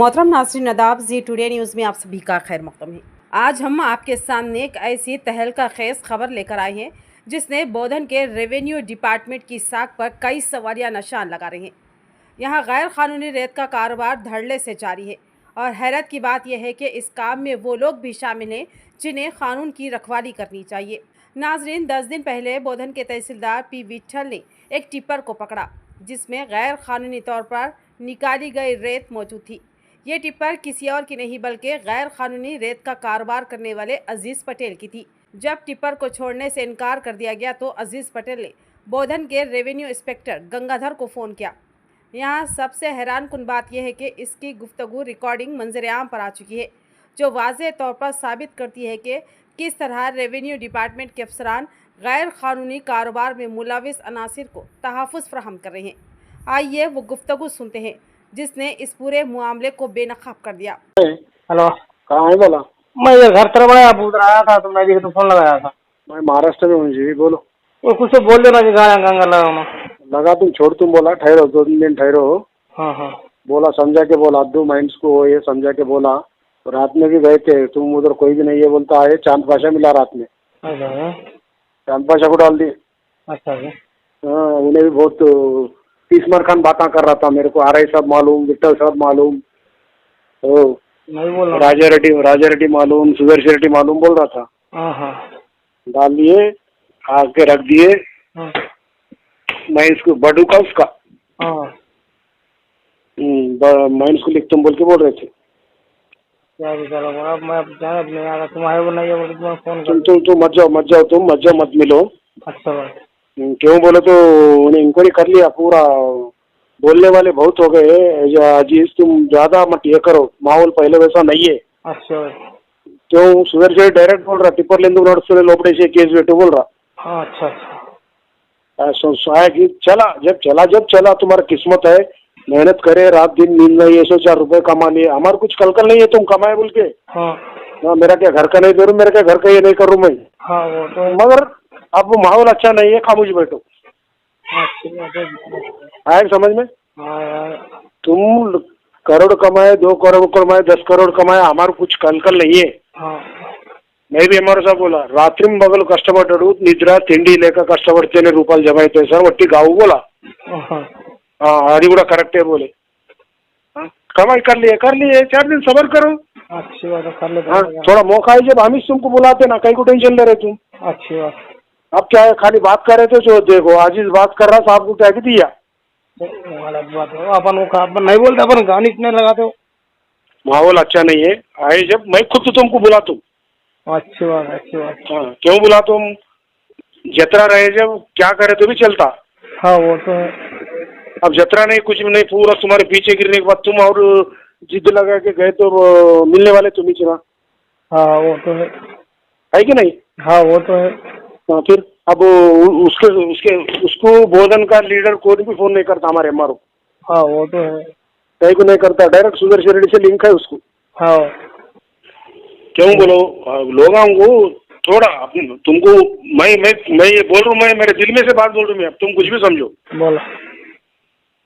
मोहतरम नाज़रीन नदाब जी today news में आप सभी का खैर मक़दम है। आज हम आपके सामने एक ऐसी तहलका खेज खबर लेकर आए हैं जिसने बोधन के रेवेन्यू डिपार्टमेंट की साख पर कई सवालिया निशान लगा रहे हैं। यहाँ गैर कानूनी रेत का कारोबार धड़ल्ले से जारी है और हैरत की बात यह है कि इस काम में वो लोग भी शामिल हैं जिन्हें कानून की रखवाली करनी चाहिए। नाजरीन, 10 दिन पहले बोधन के तहसीलदार पी विठल ने एक टिप्पर को पकड़ा जिसमें गैर कानूनी तौर पर निकाली गई रेत मौजूद थी। ये टिप्पर किसी और की नहीं बल्कि गैर कानूनी रेत का कारोबार करने वाले अजीज़ पटेल की थी। जब टिप्पर को छोड़ने से इनकार कर दिया गया तो अजीज़ पटेल ने बोधन के रेवेन्यू इंस्पेक्टर गंगाधर को फ़ोन किया। यहाँ सबसे हैरान कुन बात यह है कि इसकी गुफ्तगू रिकॉर्डिंग मंजर आम पर आ चुकी है, जो वाज़ेह तौर पर साबित करती है कि किस तरह रेवेन्यू डिपार्टमेंट के अफसरान गैर कानूनी कारोबार में मुलविस अनासिर को तहफ़्फ़ुज़ फराहम कर रहे हैं। आइए वो गुफ्तगू सुनते हैं जिसने इस पूरे मामले को बेनकाब कर दिया। हेलो, कहाँ है बोला? मैं ये घर तरफ आया, उधर आया था तो मैं जी तो फोन लगाया था। मैं महाराष्ट्र में हूँ जी, बोलो। वो कुछ तो बोल देना कि गाना गंगा लगा लगा तुम छोड़, तुम बोला ठहरो 2 दिन ठहरो। हाँ हाँ बोला समझा के बोला, अब्दू माइंड्स को ये समझा के बोला। तो रात में भी गए थे, तुम उधर कोई भी नहीं है बोलता है। चांद पाशा मिला रात में, अच्छा चांद पाशा को डाल दिए। अच्छा हाँ, उन्हें भी बहुत तीसमर खान बातें कर रहा था मेरे को। आर आई साहब मालूम, विट्ठल साहब मालूम, तो नहीं बोल रहा। राजा रेड्डी मालूम, सुदर्शन रेड्डी मालूम बोल रहा था। हाँ हाँ डाल दिए, आके रख दिए। हाँ मैं इसको बडू का उसका हाँ मैं इसको लिख तुम बोल के बोल रहे थे। क्या बेचारा बोला, मैं अब जाने नहीं आ रहा, तुम आए वो नहीं है बोले तुम्हें फोन कर। तुम मत जाओ, तुम मत जाओ, मत मिलो। अच्छा बात। क्यों बोले तो उन्हें इंक्वायरी कर लिया पूरा। बोलने वाले बहुत हो गए। अजीज तुम ज्यादा मत ये करो, माहौल पहले वैसा नहीं है। अच्छा क्यों सुधर से डायरेक्ट बोल रहा, टिप्पर लेंदू नोड़ लोपड़े से केस बेटू बोल रहा। हाँ अच्छा कि जब चला तुम्हारा किस्मत है। मेहनत करे, रात दिन नींद नहीं, 104 रुपए कमा लिए। हमारा कुछ कल नहीं है, तुम कमाए बोल के। हाँ मेरा क्या घर का नहीं दे रू, मेरा क्या घर का ये नहीं करूँ मैं। हाँ वो तो मगर अब माहौल अच्छा नहीं है, खामोश बैठो। अच्छी बात है। आए समझ में? हाँ यार, तुम करोड़ कमाए, 2 करोड़ कमाए, 10 करोड़ कमाए, हमारा कुछ कल नहीं है। हाँ मैं भी हमारे साहब बोला, रात्रि में बगल कष्टपड्डाడు, निद्रा తిండి లేక కష్టపడితేనే రూపాయలు జమ అవుతాయి సార్, వట్టి गाऊ बोला। हाँ అది కూడా करेक्टे बोले। कमाई कर लिए 4 दिन सबर करो। अच्छी बात है, कर लेते हाँ, हैं। थोड़ा मौका है, जब हम ही तुमको बुलाते ना, कहीं को टेंशन ले रहे तुम। अच्छी बात। अब क्या है, खाली बात कर रहे थे जो देखो आजीज बात कर रहा था, आपको क्या दिया। गलत बात है, अपन नहीं बोलते, अपन गाने इतने लगाते हो। माहौल अच्छा नहीं है। आए जब मैं खुद तुमको बुला तुम। अच्छी बात है, अच्छी बात। हाँ, क्यों बुला तुम? जतरा रहे जब क्या करे तो भी चलता। हाँ वो तो है। अब जतरा नहीं, कुछ भी नहीं, पूरा तुम्हारे पीछे गिरने के बाद तुम और जिद लगा के गए तो मिलने वाले तुम ही चला। हाँ वो तो है कि नहीं? हाँ वो तो है। हाँ, फिर अब उसको बोधन का लीडर कोई भी फोन नहीं करता हमारे एमआरओ। हाँ वो तो है। कहीं को नहीं करता, डायरेक्ट सुदर्शन रेड्डी से लिंक है उसको। हाँ क्यों बोलो लोगों को थोड़ा तुमको मैं ये बोल रहा हूँ, मैं मेरे दिल में से बात बोल रहा हूँ। मैं अब तुम कुछ भी समझो, बोला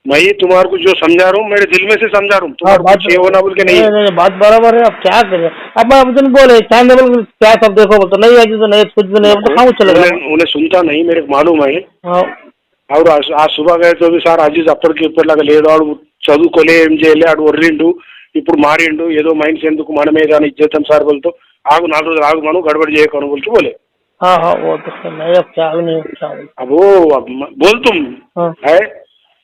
मैं ये तुम्हारे को जो समझा रहा हूँ मेरे दिल में से समझा रहा हूँ। हाँ, तुम्हारे कुछ ये होना बोल के नहीं है। नहीं, बात बराबर है। अब क्या करें, अब मैं तुम बोले चांद बोल क्या सब देखो, तो नहीं है तो नहीं, कुछ भी नहीं, अब तो कहाँ चलेगा। उन्हें सुनता नहीं, मेरे को मालूम है। हाँ और आज सुबह गए तो भी సార్ అజీజ్ అప్పటికి ఇప్పటిలాగా లేడు, ఆడు చదువుకోలే, ఏం చేయలే, ఆడు వర్రిండు, ఇప్పుడు మారిండు, ఏదో మైండ్స్ ఎందుకు మనమే కానీ ఇచ్చేద్దాం సార్ बोलतो। ఆగు 4 రోజులు ఆగు, మనం గడబడి చేయకను बोल के बोले। हाँ हाँ वो तो नहीं, अब क्या नहीं क्या अब वो बोल तुम है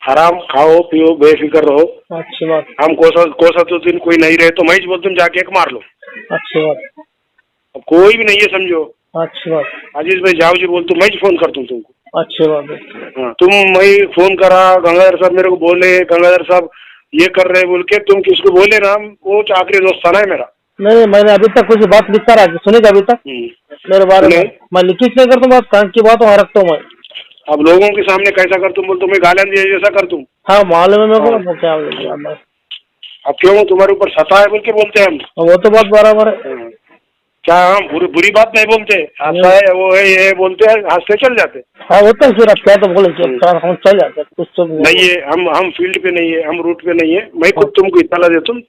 हराम खाओ पियो बेफिक्र रहो। अच्छी बात। हम कोसा तो दिन कोई नहीं रहे तो मैं बोल तुम जाके एक मार लो। अच्छी बात। अब कोई भी नहीं है समझो। अच्छी बात। अजीज भाई जाओ जी बोल, तो मैं फोन करता हूँ तुमको। अच्छी बात है। हाँ, तुम मैं फोन करा, गंगाधर साहब मेरे को बोले, गंगाधर साहब ये कर रहे बोल के, तुम किसको बोले ना, वो आखिरी दोस्ताना है मेरा। नहीं, मैंने अभी तक कुछ बात लिखता रहा, सुनेगा अभी तक मेरे बारे में। मैं लिखित नहीं करता, बात कान की बात वहाँ रखता हूँ मैं। अब लोगों के सामने कैसा कर तुम बोल, तुम्हें गालियां दिए जैसा कर तुम। हाँ मालूम है मेरे को, क्या अब क्यों तुम्हारे ऊपर सता है बोल के बोलते हैं हम। वो तो बात बराबर है। क्या हम बुरी बात नहीं बोलते, ऐसा है वो है ये बोलते हैं, हंसते चल जाते। हाँ वो तो फिर अब क्या तो बोले, हम चल जाते कुछ तो नहीं है। हम फील्ड पे नहीं है, हम रूट पे नहीं है। मैं खुद तुमको इतना देता हूँ,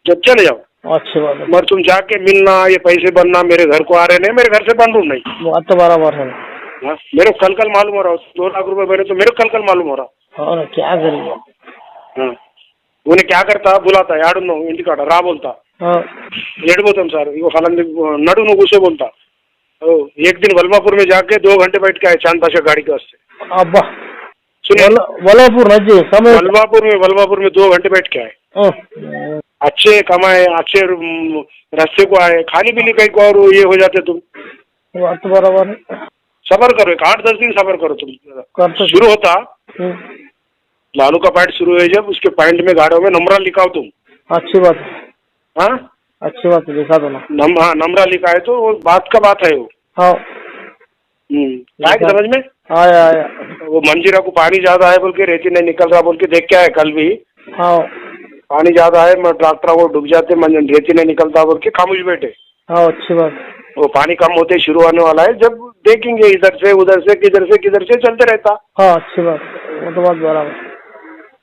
जब चले जाओ। अच्छी बात है। मगर तुम जाके मिलना, ये पैसे बनना, मेरे घर को आ रहे नहीं, मेरे घर से बन रू नहीं। बात तो बराबर है। हाँ, मेरे को कल मालूम हो रहा, 2 लाख रुपए मेरे, तो मेरे को कल मालूम हो रहा। हाँ, क्या करेंगे। हाँ, उन्हें क्या करता, बुलाता यार इंटी काटा रा बोलता, हाँ, एडबोतम सर इगो फलान नडू नु गुस्से बोलता। एक दिन वल्मापुर में जाके 2 घंटे बैठ के आए चांद पाशा गाड़ी के वास्ते। अब्बा सुनिए, वल्लभपुर नजी समय। वल्मापुर में 2 घंटे बैठ के आए, हाँ, अच्छे कमाए, अच्छे रास्ते को आए, खाली भी नहीं कहीं को और ये हो जाते तुम। बात तो बराबर है। सबर करो, 8-10 दिन सबर करो तुम। करते शुरू होता हम्म, लालू का पॉइंट शुरू है, जब उसके पॉइंट में गाड़ियों में नंबरा लिखाओ तुम। अच्छी बात है। हाँ, अच्छी बात है, दिखा दो ना। हाँ, नंबरा लिखा है तो वो बात का बात है वो। हाँ, क्या है कि समझ में। आया आया। वो मंजीरा को पानी ज्यादा है बोल के, रेती नहीं निकल रहा बोल के देख के आए कल भी। हाँ, पानी ज्यादा है, ट्रैक्टर वो डूब जाते, रेती नहीं निकलता बोल के खामोश बैठे। हाँ, अच्छी बात। वो पानी कम होते शुरू होने वाला है, जब देखेंगे इधर से उधर से किधर से चलते रहता। हाँ, अच्छी बात, वो तो बात बराबर।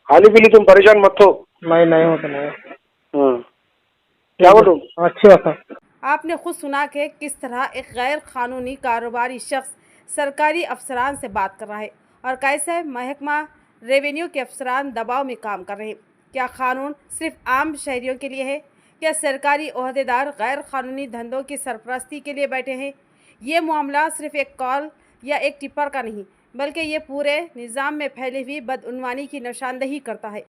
खाली पीली तुम परेशान मत हो। नहीं नहीं होता नहीं। हाँ, क्या बोलूं। अच्छी बात है। आपने खुद सुना कि किस तरह एक गैर कानूनी कारोबारी शख्स सरकारी अफसरान से बात कर रहा है और कैसे महकमा रेवेन्यू के अफसरान दबाव में काम कर रहे हैं। क्या कानून सिर्फ आम शहरियों के लिए है? क्या सरकारी ओहदेदार गैर कानूनी धंधों की सरपरस्ती के लिए बैठे हैं? ये मामला सिर्फ एक कॉल या एक टिप्पर का नहीं, बल्कि ये पूरे निज़ाम में फैली हुई बदउनवानी की निशानदेही करता है।